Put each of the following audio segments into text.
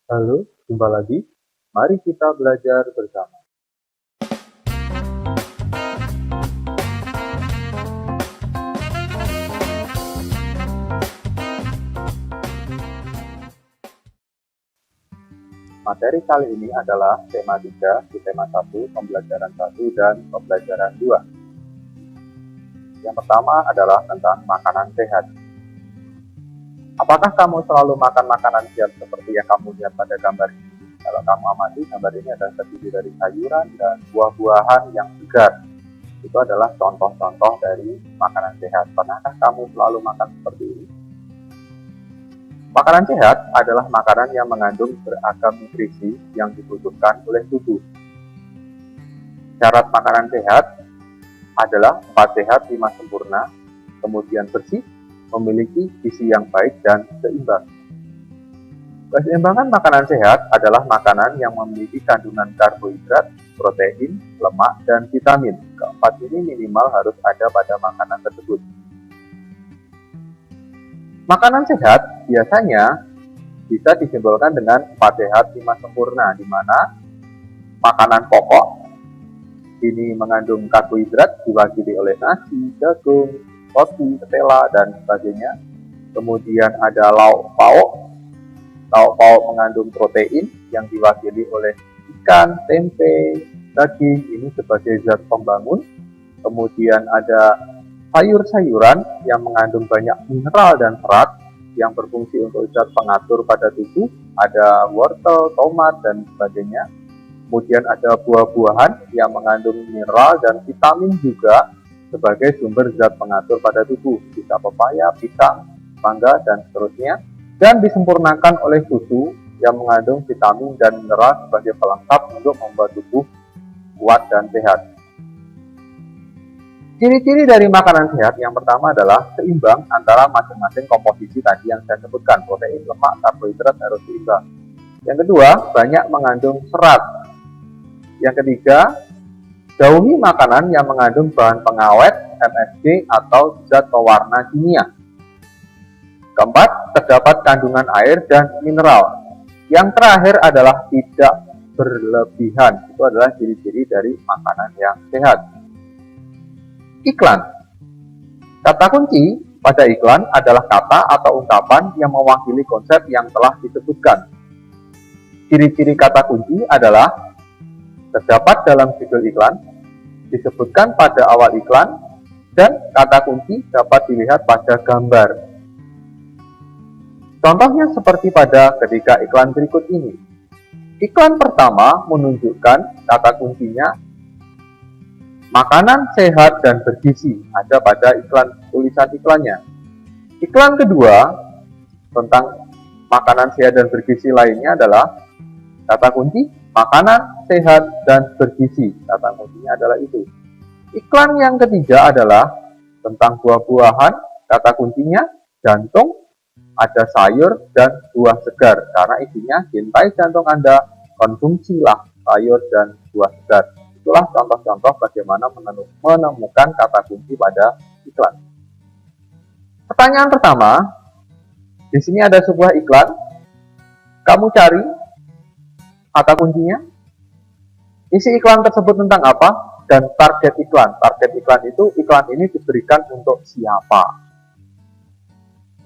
Halo, jumpa lagi. Mari kita belajar bersama. Materi kali ini adalah tema 3 di tema 1, pembelajaran 1 dan pembelajaran 2. Yang pertama adalah tentang makanan sehat. Apakah kamu selalu makan makanan sehat seperti yang kamu lihat pada gambar ini? Kalau kamu amati, gambar ini adalah terdiri dari sayuran dan buah-buahan yang segar. Itu adalah contoh-contoh dari makanan sehat. Pernahkah kamu selalu makan seperti ini? Makanan sehat adalah makanan yang mengandung beragam nutrisi yang dibutuhkan oleh tubuh. Syarat makanan sehat adalah 4 sehat, 5 sempurna, kemudian bersih, memiliki gizi yang baik dan seimbang. Keseimbangan makanan sehat adalah makanan yang memiliki kandungan karbohidrat, protein, lemak, dan vitamin. Keempat ini minimal harus ada pada makanan tersebut. Makanan sehat biasanya bisa disimbolkan dengan 4 sehat, 5 sempurna, di mana makanan pokok ini mengandung karbohidrat diwakili oleh nasi, jagung, roti, ketela, dan sebagainya. Kemudian ada lauk pauk. Lauk pauk mengandung protein yang diwakili oleh ikan, tempe, daging, ini sebagai zat pembangun. Kemudian ada sayur-sayuran yang mengandung banyak mineral dan serat yang berfungsi untuk zat pengatur pada tubuh. Ada wortel, tomat, dan sebagainya. Kemudian ada buah-buahan yang mengandung mineral dan vitamin juga sebagai sumber zat pengatur pada tubuh, bisa pepaya, pisang, mangga, dan seterusnya, dan disempurnakan oleh susu yang mengandung vitamin dan mineral sebagai pelengkap untuk membuat tubuh kuat dan sehat. Ciri-ciri dari makanan sehat yang pertama adalah seimbang antara masing-masing komposisi tadi yang saya sebutkan, protein, lemak, karbohidrat harus seimbang. Yang kedua, banyak mengandung serat. Yang ketiga, jauhi makanan yang mengandung bahan pengawet, MSG, atau zat pewarna kimia. Keempat, terdapat kandungan air dan mineral. Yang terakhir adalah tidak berlebihan. Itu adalah ciri-ciri dari makanan yang sehat. Iklan. Kata kunci pada iklan adalah kata atau ungkapan yang mewakili konsep yang telah disebutkan. Ciri-ciri kata kunci adalah terdapat dalam judul iklan, disebutkan pada awal iklan, dan kata kunci dapat dilihat pada gambar. Contohnya seperti pada ketiga iklan berikut ini. Iklan pertama menunjukkan kata kuncinya makanan sehat dan bergizi, ada pada iklan tulisan iklannya. Iklan kedua tentang makanan sehat dan bergizi lainnya adalah kata kunci makanan sehat dan bergizi, kata kuncinya adalah itu. Iklan yang ketiga adalah tentang buah-buahan, kata kuncinya jantung, ada sayur dan buah segar, karena isinya cintai jantung Anda, konsumsilah sayur dan buah segar. Itulah contoh-contoh bagaimana menemukan kata kunci pada iklan. Pertanyaan pertama, di sini ada sebuah iklan, kamu cari kata kuncinya, isi iklan tersebut tentang apa, dan target iklan. Target iklan itu, iklan ini diberikan untuk siapa.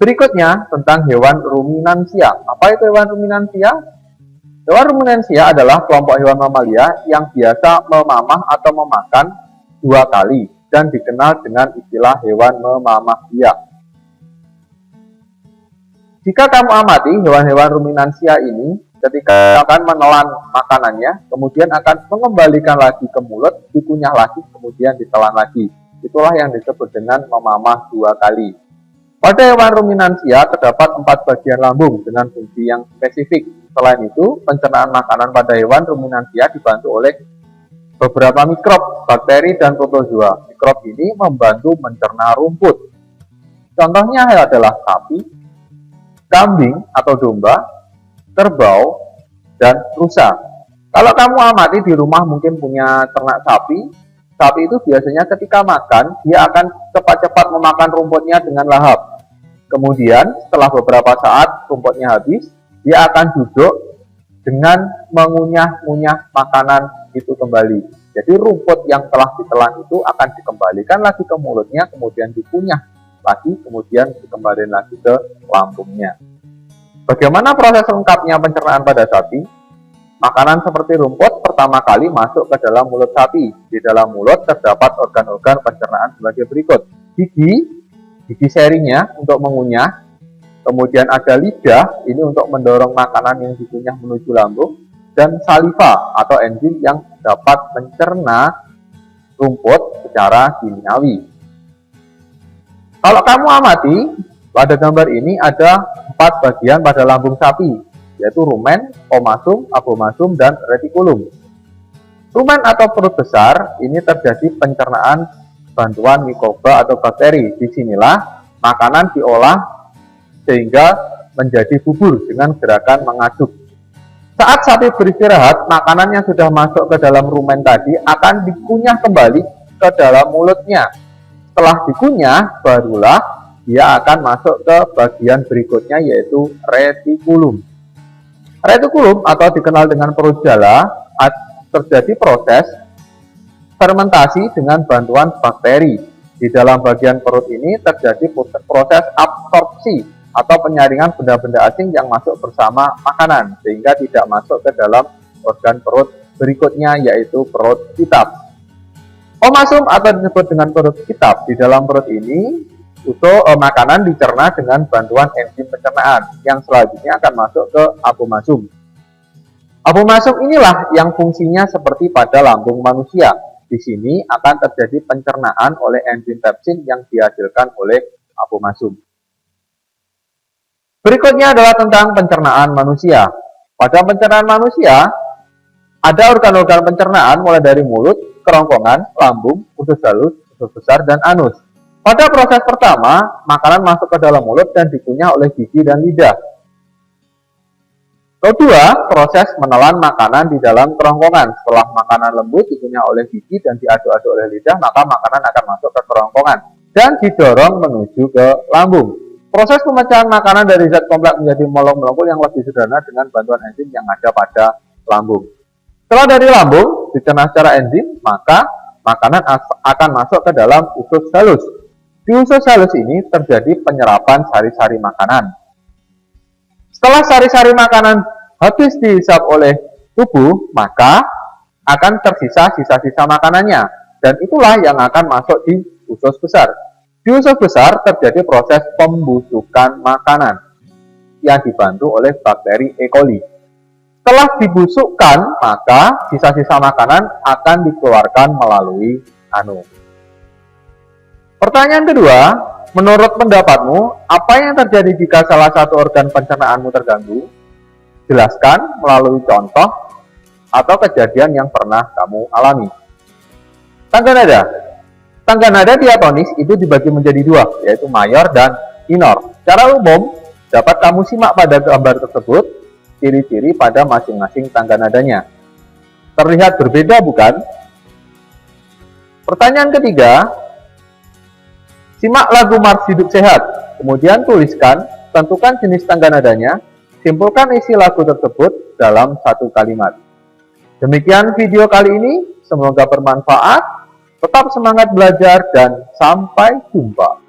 Berikutnya tentang hewan ruminansia. Apa itu hewan ruminansia? Hewan ruminansia adalah kelompok hewan mamalia yang biasa memamah atau memakan 2 kali dan dikenal dengan istilah hewan memamah biak. Jika kamu amati hewan-hewan ruminansia ini, ketika akan menelan makanannya, kemudian akan mengembalikan lagi ke mulut, dikunyah lagi, kemudian ditelan lagi. Itulah yang disebut dengan memamah 2 kali. Pada hewan ruminansia terdapat 4 bagian lambung dengan fungsi yang spesifik. Selain itu, pencernaan makanan pada hewan ruminansia dibantu oleh beberapa mikrob, bakteri, dan protozoa. Mikrob ini membantu mencerna rumput. Contohnya adalah sapi, kambing atau domba, kerbau, dan rusa. Kalau kamu amati di rumah mungkin punya ternak sapi, sapi itu biasanya ketika makan, dia akan cepat-cepat memakan rumputnya dengan lahap. Kemudian setelah beberapa saat rumputnya habis, dia akan duduk dengan mengunyah-ngunyah makanan itu kembali. Jadi rumput yang telah ditelan itu akan dikembalikan lagi ke mulutnya, kemudian dikunyah lagi, kemudian dikembalikan lagi ke lambungnya. Bagaimana proses lengkapnya pencernaan pada sapi? Makanan seperti rumput pertama kali masuk ke dalam mulut sapi. Di dalam mulut terdapat organ-organ pencernaan sebagai berikut. Gigi serinya untuk mengunyah. Kemudian ada lidah, ini untuk mendorong makanan yang dikunyah menuju lambung. Dan saliva atau enzim yang dapat mencerna rumput secara kimiawi. Kalau kamu amati, pada gambar ini ada 4 bagian pada lambung sapi, yaitu rumen, omasum, abomasum, dan retikulum. Rumen atau perut besar, ini terjadi pencernaan bantuan mikroba atau bakteri. Disinilah makanan diolah sehingga menjadi bubur dengan gerakan mengaduk. Saat sapi beristirahat, makanan yang sudah masuk ke dalam rumen tadi akan dikunyah kembali ke dalam mulutnya. Setelah dikunyah, barulah dia akan masuk ke bagian berikutnya, yaitu retikulum. Retikulum atau dikenal dengan perut jala, terjadi proses fermentasi dengan bantuan bakteri. Di dalam bagian perut ini terjadi proses absorpsi atau penyaringan benda-benda asing yang masuk bersama makanan, sehingga tidak masuk ke dalam organ perut berikutnya, yaitu perut kitab. Omasum atau disebut dengan perut kitab, di dalam perut ini makanan dicerna dengan bantuan enzim pencernaan yang selanjutnya akan masuk ke abomasum. Abomasum inilah yang fungsinya seperti pada lambung manusia. Di sini akan terjadi pencernaan oleh enzim pepsin yang dihasilkan oleh abomasum. Berikutnya adalah tentang pencernaan manusia. Pada pencernaan manusia, ada organ-organ pencernaan mulai dari mulut, kerongkongan, lambung, usus halus, usus besar, dan anus. Pada proses pertama, makanan masuk ke dalam mulut dan dikunyah oleh gigi dan lidah. Kedua, proses menelan makanan di dalam kerongkongan. Setelah makanan lembut dikunyah oleh gigi dan diaduk-aduk oleh lidah, maka makanan akan masuk ke kerongkongan dan didorong menuju ke lambung. Proses pemecahan makanan dari zat kompleks menjadi molekul yang lebih sederhana dengan bantuan enzim yang ada pada lambung. Setelah dari lambung dicerna secara enzim, maka makanan akan masuk ke dalam usus halus. Di usus halus ini terjadi penyerapan sari-sari makanan. Setelah sari-sari makanan habis dihisap oleh tubuh, maka akan tersisa sisa-sisa makanannya, dan itulah yang akan masuk di usus besar. Di usus besar terjadi proses pembusukan makanan yang dibantu oleh bakteri E. coli. Setelah dibusukkan, maka sisa-sisa makanan akan dikeluarkan melalui anus. Pertanyaan kedua, menurut pendapatmu, apa yang terjadi jika salah satu organ pencernaanmu terganggu? Jelaskan melalui contoh atau kejadian yang pernah kamu alami. Tangga nada. Tangga nada diatonis itu dibagi menjadi 2, yaitu mayor dan minor. Secara umum, dapat kamu simak pada gambar tersebut ciri-ciri pada masing-masing tangga nadanya. Terlihat berbeda, bukan? Pertanyaan ketiga, simak lagu Mars Hidup Sehat, kemudian tuliskan, tentukan jenis tangga nadanya, simpulkan isi lagu tersebut dalam 1 kalimat. Demikian video kali ini, semoga bermanfaat. Tetap semangat belajar dan sampai jumpa.